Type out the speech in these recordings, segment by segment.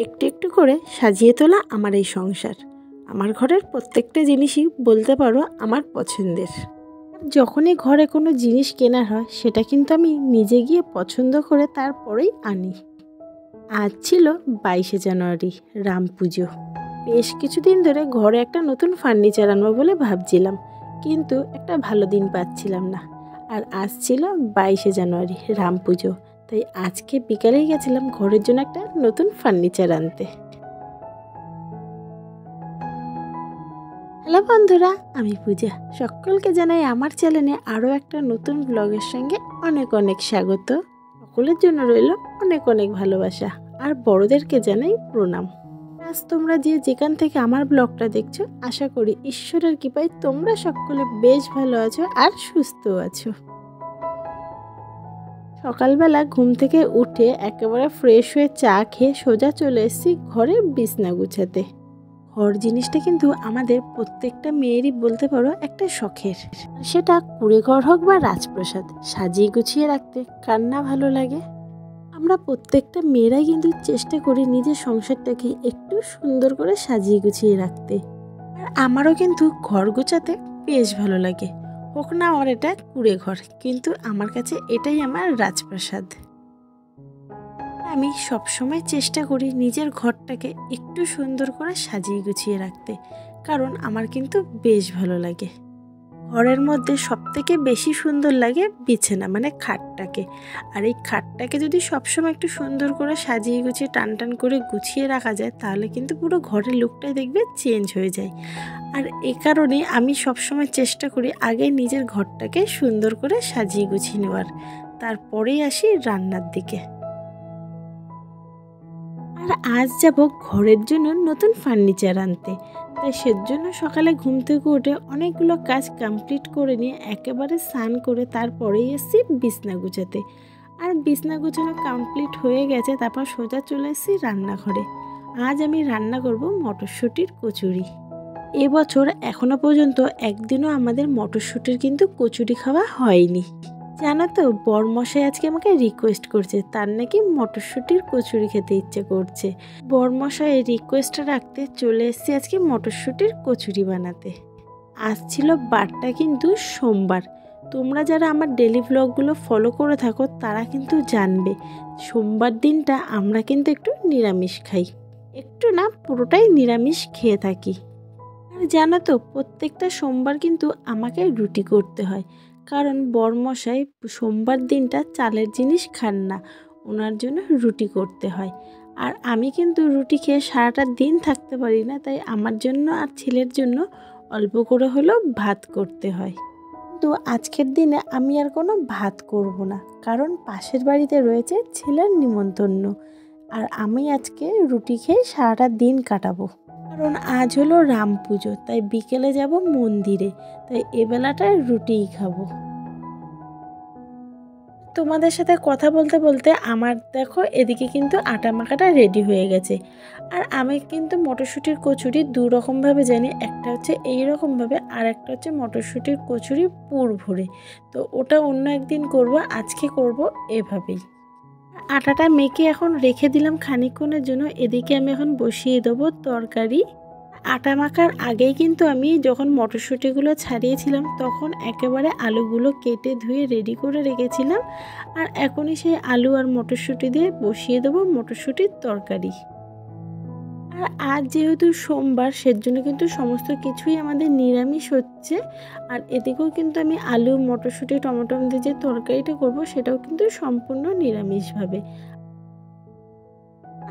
একটু একটু করে সাজিয়ে তোলা আমার এই সংসার। আমার ঘরের প্রত্যেকটা জিনিসই বলতে পারো আমার পছন্দের। যখনই ঘরে কোনো জিনিস কেনার হয় সেটা কিন্তু আমি নিজে গিয়ে পছন্দ করে তারপরেই আনি। আজ ছিল 22শে জানুয়ারি, রাম পুজো। বেশ কিছুদিন ধরে ঘরে একটা নতুন ফার্নিচার আনবো বলে ভাবছিলাম, কিন্তু একটা ভালো দিন পাচ্ছিলাম না। আর আজ ছিল 22শে জানুয়ারি, রাম পুজো। তাই আজকে বিকালেই গেছিলাম ঘরের জন্য একটা নতুন ফার্নিচার আনতে। হ্যালো বন্ধুরা, আমি পূজা। সকলকে জানাই আমার চ্যানেলে আরও একটা নতুন ব্লগের সঙ্গে অনেক অনেক স্বাগত। সকলের জন্য রইল অনেক অনেক ভালোবাসা, আর বড়দেরকে জানাই প্রণাম। আজ তোমরা যেখান থেকে আমার ব্লগটা দেখছো, আশা করি ঈশ্বরের কৃপায় তোমরা সকলে বেশ ভালো আছো আর সুস্থ আছো। সকালবেলা ঘুম থেকে উঠে একেবারে ফ্রেশ হয়ে চা খেয়ে সোজা চলে এসেছি ঘরে বিছনা গুছাতে। ঘর জিনিসটা কিন্তু আমাদের প্রত্যেকটা মেয়েরই বলতে পারো একটা শখের। সেটা কুঁড়ে ঘর হোক বা রাজপ্রাসাদ, সাজিয়ে গুছিয়ে রাখতে কার না ভালো লাগে। আমরা প্রত্যেকটা মেয়েরাই কিন্তু চেষ্টা করি নিজের সংসারটাকে একটু সুন্দর করে সাজিয়ে গুছিয়ে রাখতে। আর আমারও কিন্তু ঘর গোছাতে বেশ ভালো লাগে, হোক না আমার এটা কুঁড়ে ঘর, কিন্তু আমার কাছে এটাই আমার রাজপ্রাসাদ। আমি সবসময় চেষ্টা করি নিজের ঘরটাকে একটু সুন্দর করে সাজিয়ে গুছিয়ে রাখতে, কারণ আমার কিন্তু বেশ ভালো লাগে। ঘরের মধ্যে সবথেকে বেশি সুন্দর লাগে বিছানা মানে খাটটাকে। আর এই খাটটাকে যদি সবসময় একটু সুন্দর করে সাজিয়ে গুছিয়ে টান টান করে গুছিয়ে রাখা যায়, তাহলে কিন্তু পুরো ঘরের লুকটাই দেখবে চেঞ্জ হয়ে যায়। আর এ কারণে আমি সবসময় চেষ্টা করি আগে নিজের ঘরটাকে সুন্দর করে সাজিয়ে গুছিয়ে নেওয়ার, তারপরেই আসি রান্নার দিকে। আর আজ যাব ঘরের জন্য নতুন ফার্নিচার আনতে। তাই সেজন্য সকালে ঘুম থেকে উঠে অনেকগুলো কাজ কমপ্লিট করে নিয়ে একেবারে স্নান করে তারপরেই এসেছি বিছনা গুছাতে। আর বিছনা গুছানো কমপ্লিট হয়ে গেছে, তারপর সোজা চলে এসেছি রান্নাঘরে। আজ আমি রান্না করব মটরশুঁটির কচুরি। এবছর এখনো পর্যন্ত একদিনও আমাদের মটরশুঁটির কিন্তু কচুরি খাওয়া হয়নি। জানো তো, বরমশাই আজকে আমাকে রিকোয়েস্ট করছে, তার নাকি মটরশুঁটির কচুরি খেতে ইচ্ছে করছে। বরমশাই রিকোয়েস্টটা রাখতে চলে এসেছি আজকে মটরশুঁটির কচুরি বানাতে। আজ ছিল বারটা কিন্তু সোমবার। তোমরা যারা আমার ডেলি ব্লগগুলো ফলো করে থাকো তারা কিন্তু জানবে সোমবার দিনটা আমরা কিন্তু একটু নিরামিষ খাই। একটু না, পুরোটাই নিরামিষ খেয়ে থাকি। আর জানো তো, প্রত্যেকটা সোমবার কিন্তু আমাকে রুটি করতে হয়, কারণ বরমশাই সোমবার দিনটা চালের জিনিস খান না, ওনার জন্য রুটি করতে হয়। আর আমি কিন্তু রুটি খেয়ে সারাটা দিন থাকতে পারি না, তাই আমার জন্য আর ছেলের জন্য অল্প করে হলেও ভাত করতে হয়। কিন্তু আজকের দিনে আমি আর কোনো ভাত করব না, কারণ পাশের বাড়িতে রয়েছে ছেলের নিমন্ত্রণ। আর আমি আজকে রুটি খেয়ে সারাটা দিন কাটাবো, কারণ আজ হলো রাম পুজো। তাই বিকেলে যাব মন্দিরে, তাই এবেলাটায় রুটিই খাবো। তোমাদের সাথে কথা বলতে বলতে আমার দেখো এদিকে কিন্তু আটা মাখাটা রেডি হয়ে গেছে। আর আমি কিন্তু মটরশুঁটির কচুরি দু রকমভাবে জানি, একটা হচ্ছে এই রকমভাবে, আর একটা হচ্ছে মটরশুঁটির কচুরি পুর ভরে। তো ওটা অন্য একদিন করব, আজকে করব এভাবেই। আটাটা মেখে এখন রেখে দিলাম খানিকক্ষণের জন্য। এদিকে আমি এখন বসিয়ে দেবো তরকারি। আটা মাখার আগেই কিন্তু আমি যখন মটরশুঁটিগুলো ছাড়িয়েছিলাম তখন একেবারে আলুগুলো কেটে ধুয়ে রেডি করে রেখেছিলাম। আর এখনই সেই আলু আর মটরশুঁটি দিয়ে বসিয়ে দেবো মটরশুঁটির তরকারি। আর আজ যেহেতু সোমবার, সেজন্য কিন্তু সমস্ত কিছুই আমাদের নিরামিষ হচ্ছে। আর এদিকেও কিন্তু আমি আলু মটরশুঁটি টমেটো দিয়ে যে তরকারিটা করব সেটাও কিন্তু সম্পূর্ণ নিরামিষভাবে।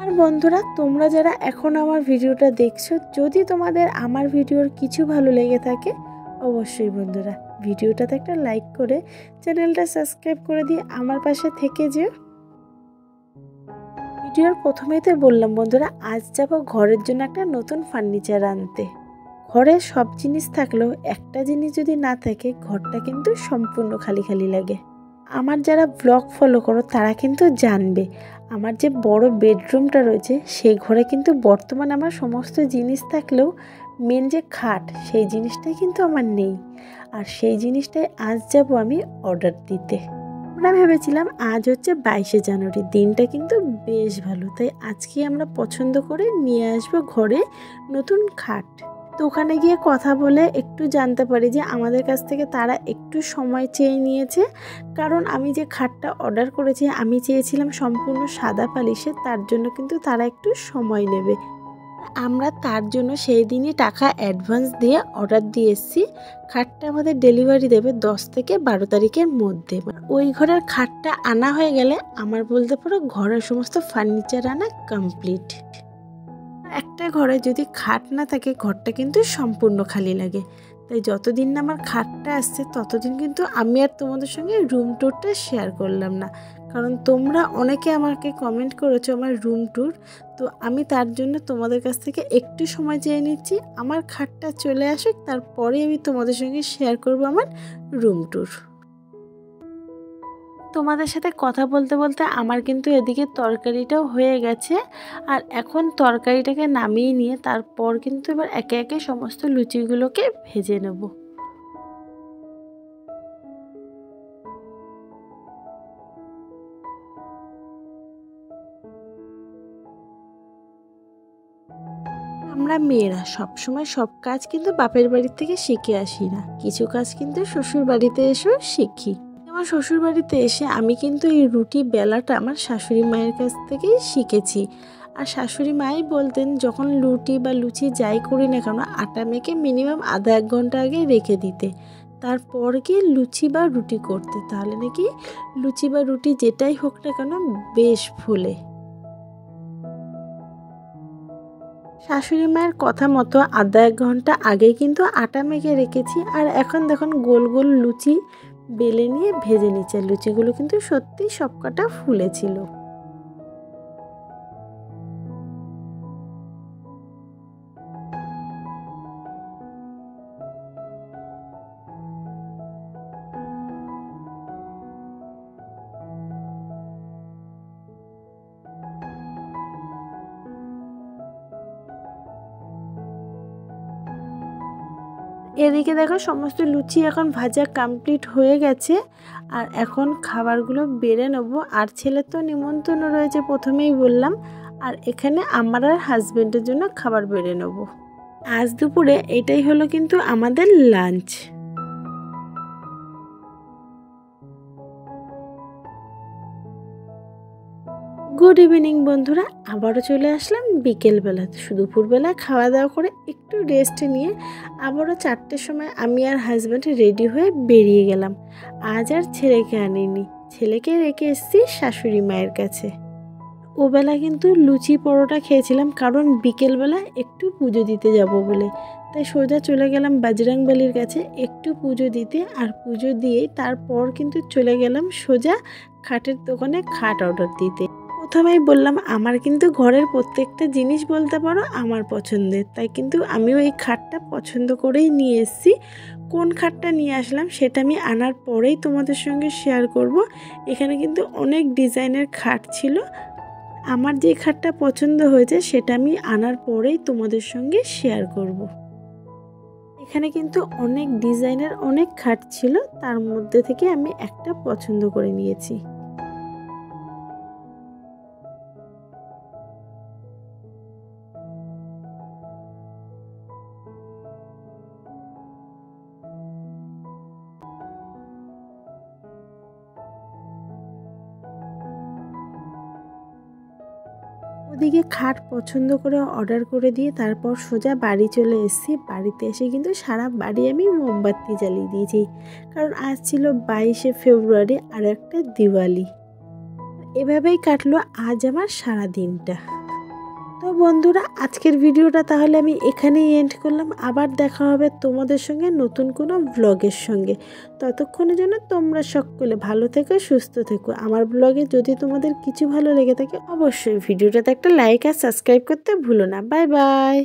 আর বন্ধুরা, তোমরা যারা এখন আমার ভিডিওটা দেখছো, যদি তোমাদের আমার ভিডিওর কিছু ভালো লেগে থাকে, অবশ্যই বন্ধুরা ভিডিওটাতে একটা লাইক করে চ্যানেলটা সাবস্ক্রাইব করে দিয়ে আমার পাশে থেকে যেও। ভিডিওর প্রথমেই তো বললাম বন্ধুরা, আজ যাব ঘরের জন্য একটা নতুন ফার্নিচার আনতে। ঘরে সব জিনিস থাকলেও একটা জিনিস যদি না থাকে, ঘরটা কিন্তু সম্পূর্ণ খালি খালি লাগে। আমার যারা ব্লগ ফলো করো তারা কিন্তু জানবে, আমার যে বড় বেডরুমটা রয়েছে সেই ঘরে কিন্তু বর্তমানে আমার সমস্ত জিনিস থাকলেও মেন যে খাট, সেই জিনিসটাই কিন্তু আমার নেই। আর সেই জিনিসটাই আজ যাব আমি অর্ডার দিতে। আমরা ভেবেছিলাম আজ হচ্ছে 22শে জানুয়ারি, দিনটা কিন্তু বেশ ভালো, তাই আজকে আমরা পছন্দ করে নিয়ে আসবো ঘরে নতুন খাট। তো ওখানে গিয়ে কথা বলে একটু জানতে পারি যে আমাদের কাছ থেকে তারা একটু সময় চেয়ে নিয়েছে, কারণ আমি যে খাটটা অর্ডার করেছি আমি চেয়েছিলাম সম্পূর্ণ সাদা পালিশে, তার জন্য কিন্তু তারা একটু সময় নেবে। আমরা তার জন্য সেই দিনই টাকা অ্যাডভান্স দিয়ে অর্ডার দিয়ে এসেছি। খাটটা আমাদের ডেলিভারি দেবে 10 থেকে 12 তারিখের মধ্যে। ওই ঘরের খাটটা আনা হয়ে গেলে আমার বলতে পারো ঘরের সমস্ত ফার্নিচার আনা কমপ্লিট। একটা ঘরে যদি খাট না থাকে ঘরটা কিন্তু সম্পূর্ণ খালি লাগে, তাই যতদিন না আমার খাটটা আসছে ততদিন কিন্তু আমি আর তোমাদের সঙ্গে রুম ট্যুরটা শেয়ার করলাম না, কারণ তোমরা অনেকে আমাকে কমেন্ট করেছো আমার রুম ট্যুর। তো আমি তার জন্য তোমাদের কাছ থেকে একটু সময় চেয়ে নিচ্ছি, আমার খাটটা চলে আসুক তারপরে আমি তোমাদের সঙ্গে শেয়ার করব আমার রুম ট্যুর। তোমাদের সাথে কথা বলতে বলতে আমার কিন্তু এদিকে তরকারিটাও হয়ে গেছে, আর এখন তরকারিটাকে নামিয়ে নিয়ে তারপর কিন্তু এবার একে একে সমস্ত লুচিগুলোকে ভেজে নেব। আমরা মেয়েরা সবসময় সব কাজ কিন্তু বাপের বাড়ির থেকে শিখে আসি না, কিছু কাজ কিন্তু শ্বশুর বাড়িতে এসেও শিখি। আমার শ্বশুর বাড়িতে এসে আমি কিন্তু এই রুটি বেলাটা আমার শাশুড়ি মায়ের কাছ থেকেই শিখেছি। আর শাশুড়ি মাই বলতেন যখন রুটি বা লুচি যাই করি না কেন আটা মেখে মিনিমাম আধা 1 ঘন্টা আগে রেখে দিতে, তারপর গিয়ে লুচি বা রুটি করতে, তাহলে নাকি লুচি বা রুটি যেটাই হোক না কেন বেশ ফোলে। শাশুড়ি মায়ের কথা মতো আধা 1 ঘন্টা আগেই কিন্তু আটা মেখে রেখেছি, আর এখন দেখুন গোল গোল লুচি বেলে নিয়ে ভেজে নিচ্ছে। লুচিগুলো কিন্তু সত্যি সবকটা ফুলেছিল। এদিকে দেখো সমস্ত লুচি এখন ভাজা কমপ্লিট হয়ে গেছে, আর এখন খাবারগুলো বেড়ে নেবো। আর ছেলের তো নিমন্ত্রণ রয়েছে প্রথমেই বললাম, আর এখানে আমার আর হাজব্যান্ডের জন্য খাবার বেড়ে নেবো। আজ দুপুরে এটাই হলো কিন্তু আমাদের লাঞ্চ। গুড ইভিনিং বন্ধুরা, আবারও চলে আসলাম বিকেলবেলা। দুপুরবেলা খাওয়া দাওয়া করে একটু রেস্ট নিয়ে আবারও 4টের সময় আমি আর হাজব্যান্ড রেডি হয়ে বেরিয়ে গেলাম। আজ আর ছেলেকে আনিনি, ছেলেকে রেখে এসেছি শাশুড়ি মায়ের কাছে। ওবেলা কিন্তু লুচি পরোটা খেয়েছিলাম, কারণ বিকেলবেলা একটু পুজো দিতে যাব বলে, তাই সোজা চলে গেলাম বজরংবলির কাছে একটু পুজো দিতে। আর পুজো দিয়েই তারপর কিন্তু চলে গেলাম সোজা খাটের দোকানে খাট অর্ডার দিতে। প্রথমেই বললাম আমার কিন্তু ঘরের প্রত্যেকটা জিনিস বলতে পারো আমার পছন্দের, তাই কিন্তু আমিও এই খাটটা পছন্দ করেই নিয়ে এসেছি। কোন খাটটা নিয়ে আসলাম সেটা আমি আনার পরেই তোমাদের সঙ্গে শেয়ার করব। এখানে কিন্তু অনেক ডিজাইনের খাট ছিল, আমার যে খাটটা পছন্দ হয়েছে সেটা আমি আনার পরেই তোমাদের সঙ্গে শেয়ার করব। এখানে কিন্তু অনেক ডিজাইনের অনেক খাট ছিল, তার মধ্যে থেকে আমি একটা পছন্দ করে নিয়েছি। ওদিকে খাট পছন্দ করে অর্ডার করে দিয়ে তারপর সোজা বাড়ি চলে এসেছি। বাড়িতে এসে কিন্তু সারা বাড়ি আমি মোমবাতি জ্বালিয়ে দিয়েছি, কারণ আজ ছিল 22শে ফেব্রুয়ারি আর একটা দিওয়ালি। এভাবেই কাটলো আজ আমার সারা দিনটা। তো বন্ধুরা আজকের ভিডিওটা তাহলে আমি এখানেই এন্ড করলাম। আবার দেখা হবে তোমাদের সঙ্গে নতুন কোনো ব্লগের সঙ্গে। ততক্ষণের জন্য তোমরা সকলে ভালো থেকো, সুস্থ থেকো। আমার ব্লগে যদি তোমাদের কিছু ভালো লেগে থাকে অবশ্যই ভিডিওটাতে একটা লাইক আর সাবস্ক্রাইব করতে ভুলো না। Bye bye.